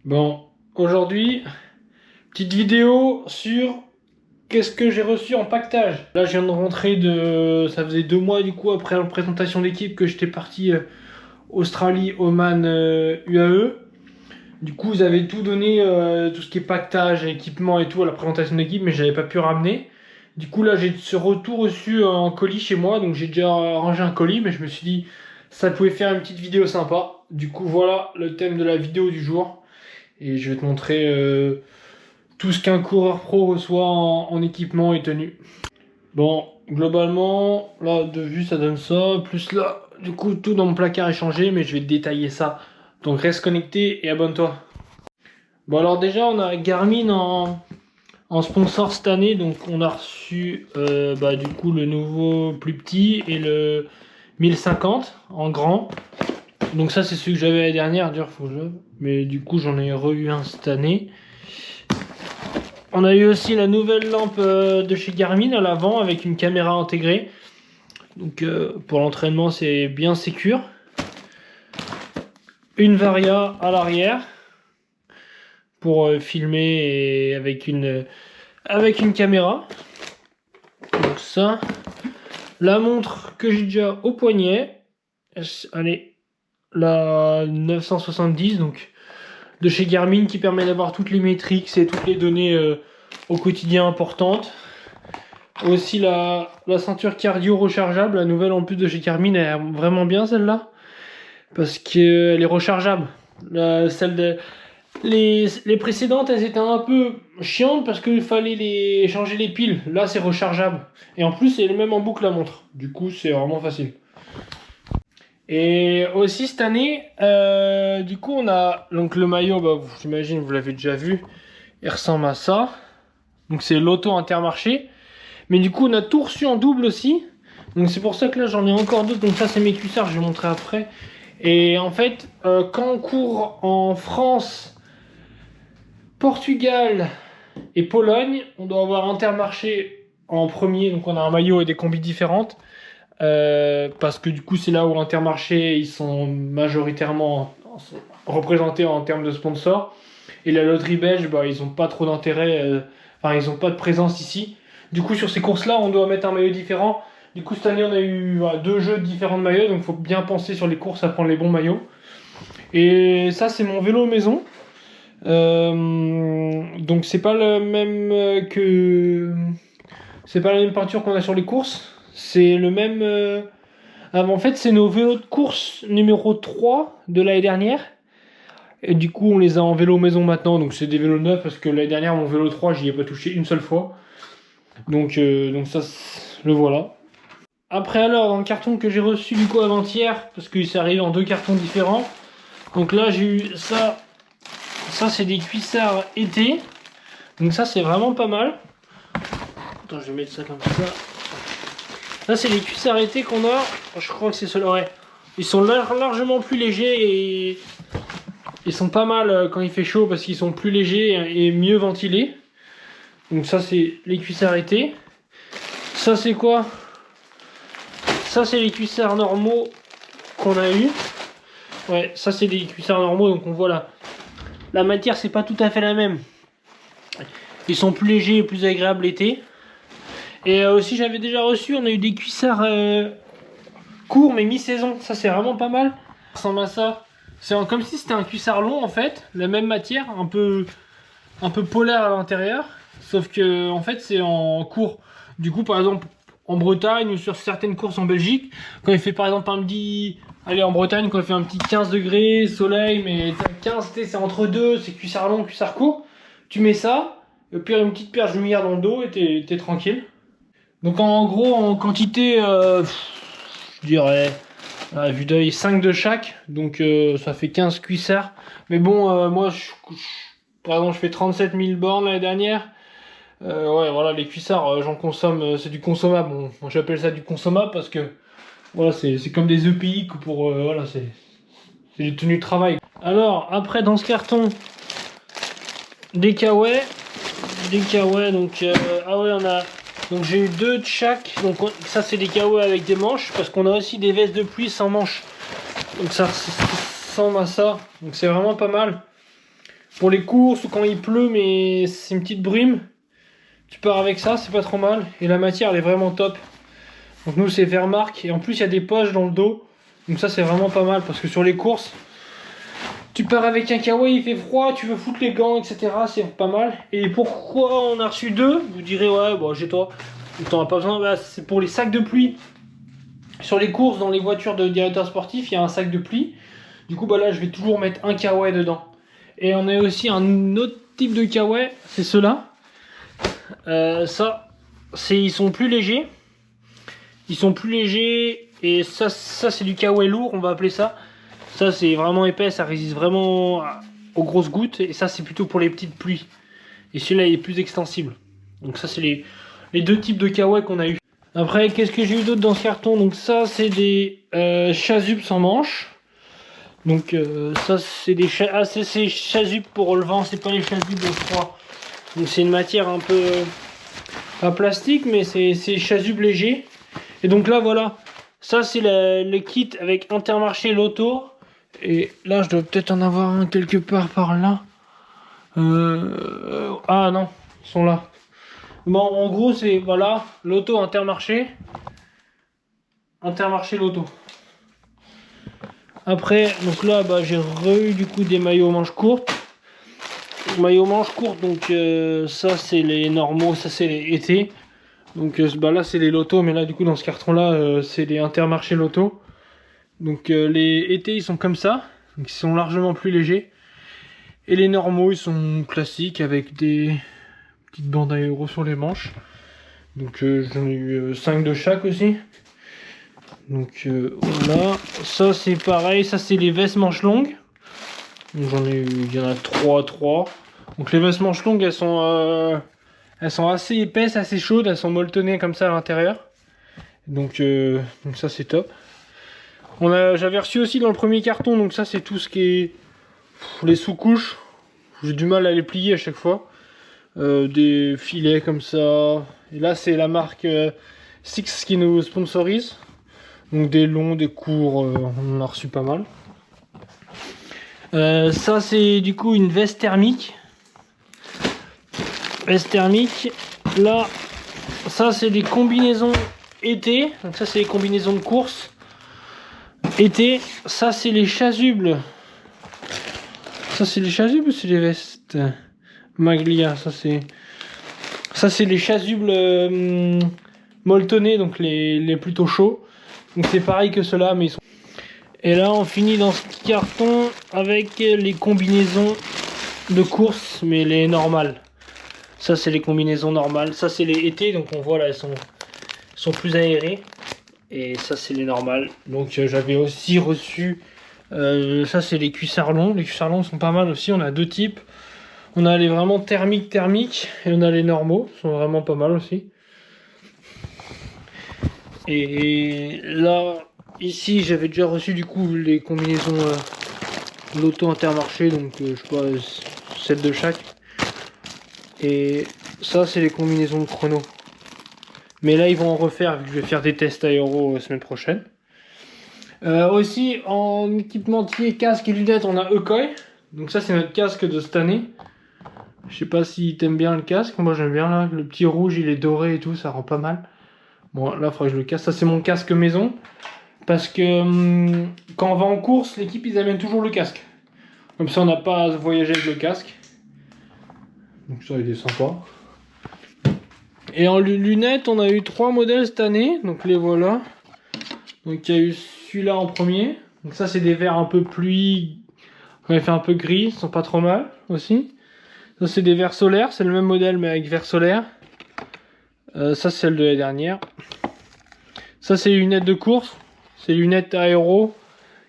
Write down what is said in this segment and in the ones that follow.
Bon, aujourd'hui, petite vidéo sur qu'est-ce que j'ai reçu en pactage. Là, je viens de rentrer ça faisait 2 mois du coup après la présentation d'équipe que j'étais parti Australie, Oman, UAE. Du coup, vous avez tout donné, tout ce qui est pactage, équipement et tout à la présentation d'équipe, mais j'avais pas pu ramener. Du coup, là, j'ai ce retour reçu en colis chez moi, donc j'ai déjà rangé un colis, mais je me suis dit ça pouvait faire une petite vidéo sympa. Du coup, voilà le thème de la vidéo du jour. Et je vais te montrer tout ce qu'un coureur pro reçoit en équipement et tenue. Bon, globalement, là, de vue, ça donne ça. Plus là, du coup, tout dans mon placard est changé, mais je vais te détailler ça. Donc reste connecté et abonne-toi. Bon, alors déjà, on a Garmin en sponsor cette année. Donc on a reçu, du coup, le nouveau plus petit et le 1050 en grand. Donc ça, c'est celui que j'avais l'année dernière, mais du coup, j'en ai eu un cette année. On a eu aussi la nouvelle lampe de chez Garmin à l'avant avec une caméra intégrée. Donc pour l'entraînement, c'est bien sécure. Une Varia à l'arrière pour filmer et avec une caméra. Donc ça. La montre que j'ai déjà au poignet. Allez, la 970 donc de chez Garmin qui permet d'avoir toutes les métriques et toutes les données au quotidien importantes. Aussi la ceinture cardio rechargeable, la nouvelle en plus de chez Garmin, elle est vraiment bien celle-là parce qu'elle est rechargeable. Les précédentes, elles étaient un peu chiantes parce qu'il fallait changer les piles. Là, c'est rechargeable et en plus, c'est le même en boucle la montre. Du coup, c'est vraiment facile. Et aussi cette année, du coup, on a donc le maillot, j'imagine vous l'avez déjà vu, il ressemble à ça. Donc c'est l'auto Intermarché. Mais du coup, on a tout reçu en double aussi. Donc c'est pour ça que là, j'en ai encore d'autres. Donc ça, c'est mes cuissards, je vais montrer après. Et en fait, quand on court en France, Portugal et Pologne, on doit avoir Intermarché en premier. Donc on a un maillot et des combis différentes. Parce que du coup c'est là où Intermarché ils sont majoritairement représentés en termes de sponsors, et la loterie belge ils ont pas trop d'intérêt, ils ont pas de présence ici. Du coup sur ces courses là on doit mettre un maillot différent. Du coup cette année on a eu 2 jeux différents de maillots, donc faut bien penser sur les courses à prendre les bons maillots. Et ça c'est mon vélo maison, donc c'est pas le même c'est pas la même peinture qu'on a sur les courses. C'est le même. En fait, c'est nos vélos de course numéro 3 de l'année dernière. Et du coup, on les a en vélo maison maintenant. Donc, c'est des vélos neufs parce que l'année dernière, mon vélo 3, j'y ai pas touché une seule fois. Donc ça, le voilà. Après, alors, dans le carton que j'ai reçu du coup avant-hier, parce que c'est arrivé en 2 cartons différents. Donc là, j'ai eu ça. Ça, c'est des cuissards été. Donc, ça, c'est vraiment pas mal. Attends, je vais mettre ça comme ça. Là, c'est les cuissards été qu'on a. Je crois que c'est ceux-là, ouais. Ils sont largement plus légers et ils sont pas mal quand il fait chaud parce qu'ils sont plus légers et mieux ventilés. Donc ça, c'est les cuissards été. Ça, c'est quoi? Ça, c'est les cuissards normaux qu'on a eu. Ouais, ça, c'est des cuissards normaux. Donc on voit là. La matière, c'est pas tout à fait la même. Ils sont plus légers et plus agréables l'été. Et aussi j'avais déjà reçu, on a eu des cuissards courts mais mi-saison, ça c'est vraiment pas mal. Ça ressemble à ça, c'est comme si c'était un cuissard long en fait, la même matière, un peu polaire à l'intérieur, sauf que en fait c'est en court. Du coup par exemple en Bretagne ou sur certaines courses en Belgique, quand il fait par exemple en Bretagne quand il fait un petit 15 degrés, soleil, mais 15 c'est entre deux, c'est cuissard long, cuissard court, tu mets ça, et puis une petite perche de lumière dans le dos et t'es tranquille. Donc en gros, en quantité, je dirais, à vue d'œil, 5 de chaque. Donc ça fait 15 cuissards. Mais bon, moi, par exemple, je fais 37 000 bornes l'année dernière. Ouais, voilà, les cuissards, j'en consomme, c'est du consommable. Bon, moi, j'appelle ça du consommable parce que, voilà, c'est comme des EPI pour, voilà, c'est des tenues de travail. Alors, après, dans ce carton, des kawaii. Donc, ah ouais, on a... Donc j'ai eu 2 de chaque, donc ça c'est des kawaii avec des manches, parce qu'on a aussi des vestes de pluie sans manches. Donc ça ressemble à ça, donc c'est vraiment pas mal. Pour les courses ou quand il pleut, mais c'est une petite brume. Tu pars avec ça, c'est pas trop mal. Et la matière, elle est vraiment top. Donc nous, c'est Vermark. Et en plus, il y a des poches dans le dos. Donc ça, c'est vraiment pas mal. Parce que sur les courses, tu pars avec un kawaii, il fait froid, tu veux foutre les gants, etc. C'est pas mal. Et pourquoi on a reçu deux? Vous direz, ouais, bon, j'ai toi. T'en as pas besoin. Bah, c'est pour les sacs de pluie. Sur les courses, dans les voitures de directeurs sportifs, il y a un sac de pluie. Du coup, bah là, je vais toujours mettre un kawaii dedans. Et on a aussi un autre type de kawaii, c'est ceux-là. Ils sont plus légers. Ils sont plus légers. Et ça c'est du kawaii lourd, on va appeler ça. Ça, c'est vraiment épais, ça résiste vraiment aux grosses gouttes. Et ça, c'est plutôt pour les petites pluies. Et celui-là, il est plus extensible. Donc ça, c'est les deux types de kawaii qu'on a eu. Après, qu'est-ce que j'ai eu d'autre dans ce carton? Donc ça, c'est des chasubles sans manches. Donc ça, c'est des chasubles pour le vent, c'est pas les chasubles de froid. Donc c'est une matière un peu pas plastique, mais c'est chasuble léger. Et donc là, voilà, ça c'est le kit avec Intermarché Loto. Et là, je dois peut-être en avoir un quelque part par là. Ah non, ils sont là. Bon, en gros, c'est voilà, Loto Intermarché. Intermarché Loto. Après, donc là, bah, j'ai eu du coup des maillots manches courtes. Maillots manches courtes, donc ça c'est les normaux, ça c'est les été. Donc bah, là c'est les lotos, mais là du coup dans ce carton là c'est les Intermarché Loto. Donc les été ils sont comme ça, donc ils sont largement plus légers. Et les normaux ils sont classiques avec des petites bandes aéro sur les manches. Donc j'en ai eu 5 de chaque aussi. Donc voilà, ça c'est pareil, ça c'est les vestes manches longues. J'en ai eu, il y en a 3. Donc les vestes manches longues, elles sont assez épaisses, assez chaudes, elles sont molletonnées comme ça à l'intérieur. Donc ça c'est top. J'avais reçu aussi dans le premier carton, donc ça c'est tout ce qui est les sous-couches. J'ai du mal à les plier à chaque fois. Des filets comme ça. Et là c'est la marque Six qui nous sponsorise. Donc des longs, des courts, on en a reçu pas mal. Ça c'est du coup une veste thermique. Veste thermique. Là, ça c'est des combinaisons été. Donc ça c'est les combinaisons de course. Été. Ça c'est les chasubles. Ça c'est les chasubles ou c'est les vestes? Maglia, ça c'est les chasubles molletonnés, donc les plutôt chauds. Donc c'est pareil que ceux-là, mais ils sont... Et là on finit dans ce carton avec les combinaisons de course, mais les normales. Ça c'est les combinaisons normales. Ça c'est les été, donc on voit là elles sont plus aérées. Et ça c'est les normales. Donc j'avais aussi reçu ça c'est les cuissards longs. Les cuissards longs sont pas mal aussi. On a deux types. On a les vraiment thermiques et on a les normaux. Ils sont vraiment pas mal aussi. Et là ici j'avais déjà reçu du coup les combinaisons Loto Intermarché. Donc je sais pas 7 de chaque. Et ça c'est les combinaisons de chrono. Mais là ils vont en refaire vu que je vais faire des tests aéro la semaine prochaine. Aussi en équipementier, casque et lunettes, on a Ekoi. Donc ça c'est notre casque de cette année. Je sais pas si t'aimes bien le casque, moi j'aime bien là. Le petit rouge il est doré et tout, ça rend pas mal. Bon là il faudrait que je le casse. Ça c'est mon casque maison. Parce que quand on va en course, l'équipe ils amènent toujours le casque. Comme ça on n'a pas à voyager avec le casque. Donc ça il est sympa. Et en lunettes on a eu 3 modèles cette année. Donc les voilà. Donc il y a eu celui-là en premier. Donc ça c'est des verres un peu pluie. Quand il fait un peu gris, ils sont pas trop mal aussi. Ça c'est des verres solaires, c'est le même modèle mais avec verres solaires. Ça c'est celle de l'année dernière. Ça c'est les lunettes de course. C'est les lunettes aéro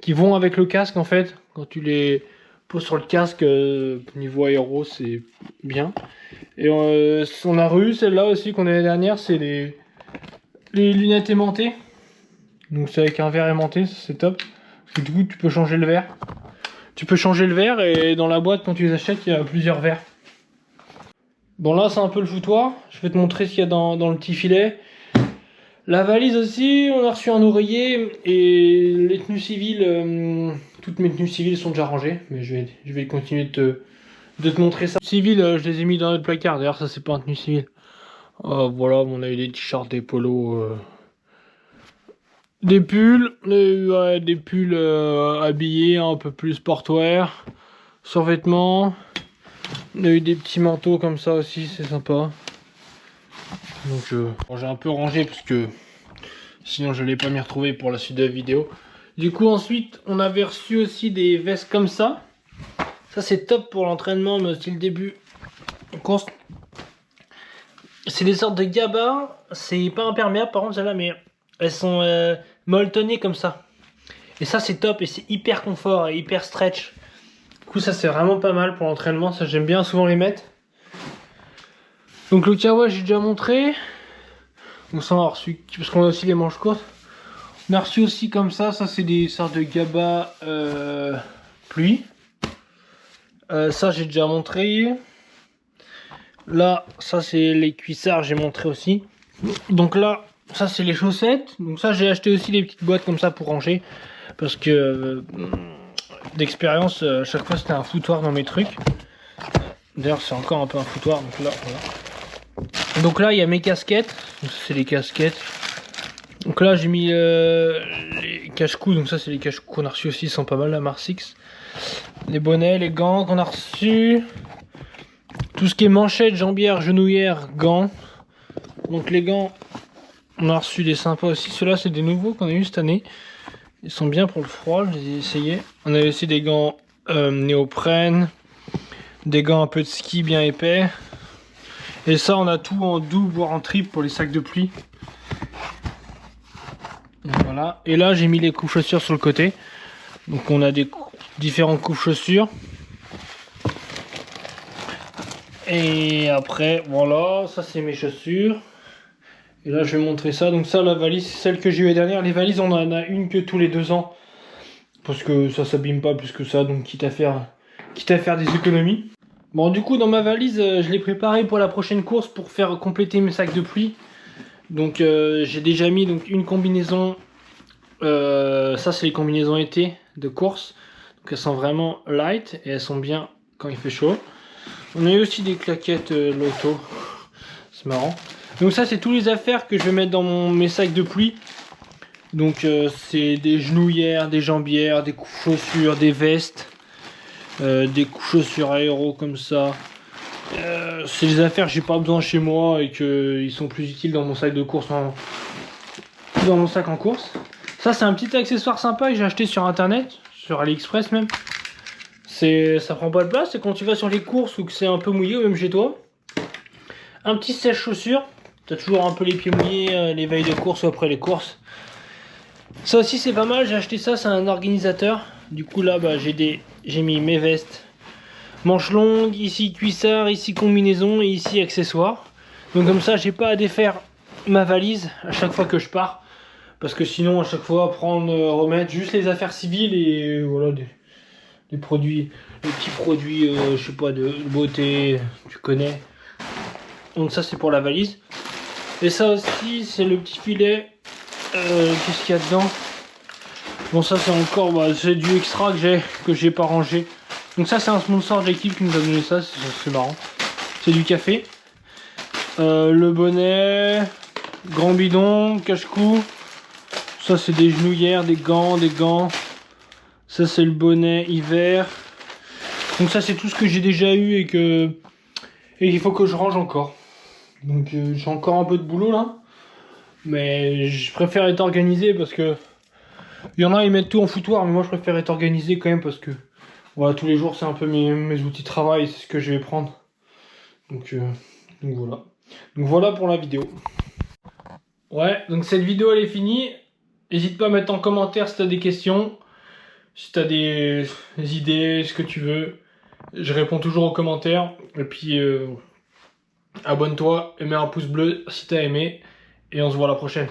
qui vont avec le casque en fait. Quand tu les poses sur le casque, niveau aéro c'est bien. Et on a eu celle-là aussi qu'on a l'année dernière, c'est les lunettes aimantées. Donc c'est avec un verre aimanté, c'est top. Parce que du coup tu peux changer le verre. Tu peux changer le verre et dans la boîte quand tu les achètes il y a plusieurs verres. Bon là c'est un peu le foutoir. Je vais te montrer ce qu'il y a dans le petit filet. La valise aussi, on a reçu un oreiller et les tenues civiles, toutes mes tenues civiles sont déjà rangées. Mais je vais continuer de de te montrer ça. Civil, je les ai mis dans notre placard. D'ailleurs, ça c'est pas un tenue civile. Voilà, on a eu des t-shirts, des polos, des pulls, des pulls habillés, un peu plus sportwear, survêtements. On a eu des petits manteaux comme ça aussi, c'est sympa. Donc bon, j'ai un peu rangé parce que sinon je n'allais pas m'y retrouver pour la suite de la vidéo. Du coup ensuite on avait reçu aussi des vestes comme ça. Ça c'est top pour l'entraînement, mais aussi le début course. C'est des sortes de gabas. C'est pas imperméable par contre celles-là, mais elles sont molletonnées comme ça. Et ça c'est top et c'est hyper confort et hyper stretch. Du coup ça c'est vraiment pas mal pour l'entraînement. Ça j'aime bien souvent les mettre. Donc le kawa j'ai déjà montré. Donc ça on a reçu, parce qu'on a aussi les manches courtes. On a reçu aussi comme ça c'est des sortes de gabas pluie. Ça j'ai déjà montré. Là ça c'est les cuissards, j'ai montré aussi. Donc là ça c'est les chaussettes. Donc ça j'ai acheté aussi des petites boîtes comme ça pour ranger. Parce que d'expérience à chaque fois c'était un foutoir dans mes trucs. D'ailleurs c'est encore un peu un foutoir. Donc là voilà. Donc là il y a mes casquettes, c'est les casquettes. Donc là j'ai mis les cache-cou, donc ça c'est les cache-cou qu'on a reçus aussi, ils sont pas mal la Mars X. Les bonnets, les gants qu'on a reçus. Tout ce qui est manchettes, jambières, genouillères, gants. Donc les gants, on a reçu des sympas aussi. Ceux-là c'est des nouveaux qu'on a eu cette année. Ils sont bien pour le froid, je les ai essayés. On a aussi des gants néoprène, des gants un peu de ski bien épais. Et ça, on a tout en double, voire en triple pour les sacs de pluie. Et voilà. Et là, j'ai mis les coups chaussures sur le côté. Donc, on a des différentes coups chaussures. Et après, voilà, ça c'est mes chaussures. Et là, je vais montrer ça. Donc ça, la valise, c'est celle que j'ai eu la dernière. Les valises, on en a une que tous les 2 ans. Parce que ça s'abîme pas plus que ça. Donc, quitte à faire des économies. Bon, du coup dans ma valise je l'ai préparé pour la prochaine course pour faire compléter mes sacs de pluie. Donc j'ai déjà mis donc une combinaison, ça c'est les combinaisons été de course. Donc elles sont vraiment light et elles sont bien quand il fait chaud. On a eu aussi des claquettes Lotto, c'est marrant. Donc ça c'est tous les affaires que je vais mettre dans mes sacs de pluie. Donc c'est des genouillères, des jambières, des coups chaussures, des vestes. Des coups chaussures aéro comme ça. C'est des affaires que j'ai pas besoin chez moi et qu'ils sont plus utiles dans mon sac de course dans mon sac en course. Ça c'est un petit accessoire sympa que j'ai acheté sur internet, sur AliExpress même. Ça prend pas de place, c'est quand tu vas sur les courses ou que c'est un peu mouillé ou même chez toi. Un petit sèche-chaussures. T'as toujours un peu les pieds mouillés les veilles de course ou après les courses. Ça aussi c'est pas mal, j'ai acheté ça, c'est un organisateur. Du coup là bah, j'ai mis mes vestes, manches longues, ici cuissard, ici combinaison et ici accessoires. Donc comme ça j'ai pas à défaire ma valise à chaque fois que je pars. Parce que sinon à chaque fois prendre, remettre juste les affaires civiles et voilà des produits, des petits produits je sais pas de beauté, tu connais. Donc ça c'est pour la valise. Et ça aussi c'est le petit filet. Qu'est-ce qu'il y a dedans? Bon ça c'est encore c'est du extra que j'ai pas rangé. Donc ça c'est un sponsor de l'équipe qui nous a donné ça, c'est marrant. C'est du café. Le bonnet, grand bidon, cache-cou. Ça c'est des genouillères, des gants. Ça c'est le bonnet hiver. Donc ça c'est tout ce que j'ai déjà eu et il faut que je range encore. Donc j'ai encore un peu de boulot là. Mais je préfère être organisé parce que il y en a ils mettent tout en foutoir, mais moi je préfère être organisé quand même parce que voilà, tous les jours c'est un peu mes outils de travail, c'est ce que je vais prendre. Donc voilà. Donc voilà pour la vidéo. Ouais, donc cette vidéo elle est finie. N'hésite pas à mettre en commentaire si tu as des questions, si tu as des idées, ce que tu veux. Je réponds toujours aux commentaires. Et puis abonne-toi et mets un pouce bleu si tu as aimé. Et on se voit la prochaine.